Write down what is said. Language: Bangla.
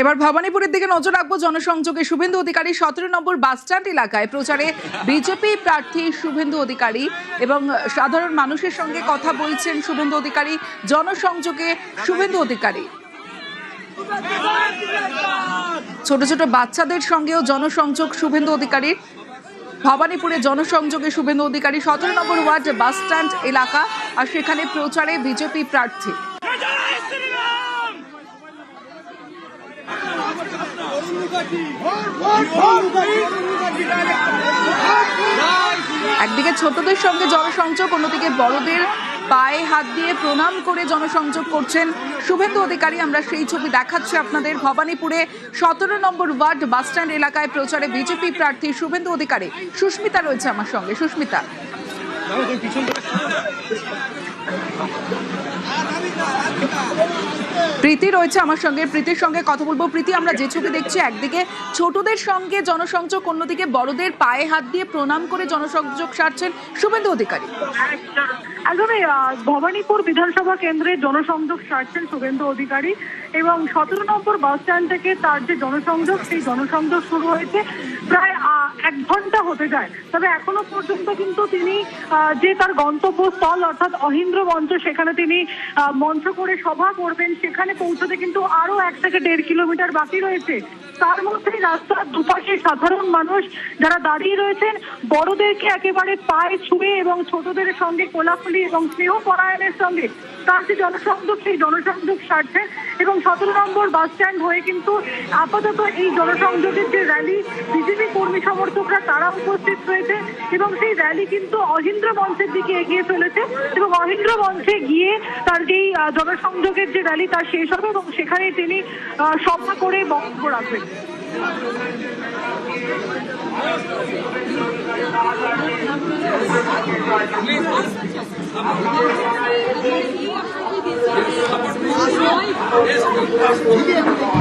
এবার ভবানীপুরের দিকে নজর রাখবো। জনসংযোগে শুভেন্দু অধিকারী 17 নম্বর বাসস্ট্যান্ড এলাকায় প্রচারে বিজেপি প্রার্থী শুভেন্দু অধিকারী এবং সাধারণ মানুষের সঙ্গে কথা বলছেন শুভেন্দু অধিকারী। জনসংযোগে শুভেন্দু অধিকারী ছোট ছোট বাচ্চাদের সঙ্গেও জনসংযোগ শুভেন্দু অধিকারীর। ভবানীপুরে জনসংযোগে শুভেন্দু অধিকারী 17 নম্বর ওয়ার্ড বাসস্ট্যান্ড এলাকা, আর সেখানে প্রচারে বিজেপি প্রার্থী। একদিকে ছোটদের সঙ্গে জনসংযোগ, অন্যদিকে বড়দের পায়ে হাত দিয়ে প্রণাম করে জনসংযোগ করছেন শুভেন্দু অধিকারী। আমরা সেই ছবি দেখাচ্ছি আপনাদের। ভবানীপুরে 17 নম্বর ওয়ার্ড বাসস্ট্যান্ড এলাকায় প্রচারে বিজেপি প্রার্থী শুভেন্দু অধিকারী। সুস্মিতা রয়েছে আমার সঙ্গে। সুস্মিতা, প্রীতি রয়েছে আমার সঙ্গে, প্রীতির সঙ্গে কথা বলবো। প্রীতি, আমরা যে ছবি দেখছি, একদিকে ছোটদের সঙ্গে জনসংযোগ, অন্যদিকে বড়দের পায়ে হাত দিয়ে প্রণাম করে জনসংযোগ সারছেন শুভেন্দু অধিকারী। একদমই ভবানীপুর বিধানসভা কেন্দ্রে জনসংযোগ সারছেন শুভেন্দু অধিকারী এবং 17 নম্বর বাস স্ট্যান্ড থেকে তার যে জনসংযোগ, সেই জনসংযোগ শুরু হয়েছে প্রায় 1 ঘন্টা হতে যায়। তবে এখনো পর্যন্ত কিন্তু তিনি যে তার গন্তব্যস্থল অর্থাৎ অহিন্দ্র মঞ্চ, সেখানে তিনি মঞ্চ করে সভা করবেন, সেখানে পৌঁছতে কিন্তু আরো 1 থেকে 1.5 কিলোমিটার বাকি রয়েছে। তার মধ্যেই রাস্তার দুপাশে সাধারণ মানুষ যারা দাঁড়িয়ে রয়েছেন, বড়দেরকে একেবারে পায়ে ছুঁয়ে এবং ছোটদের সঙ্গে কোলাকুলি এবং স্নেহ পরায়ণের সঙ্গে তার যে জনসংযোগ, সেই জনসংযোগ সারছে। এবং 17 নম্বর বাস স্ট্যান্ড হয়ে কিন্তু আপাতত এই জনসংযোগের যে র্যালি, বিজেপি কর্মী সমর্থকরা তারা উপস্থিত রয়েছে এবং সেই র্যালি কিন্তু অহিন্দ্র মঞ্চের দিকে এগিয়ে চলেছে এবং অহিন্দ্র মঞ্চে গিয়ে তার যেই জনসংযোগের যে র্যালি তা শেষ হবে এবং সেখানে তিনি সভা করে বক্তব্য রাখবেন।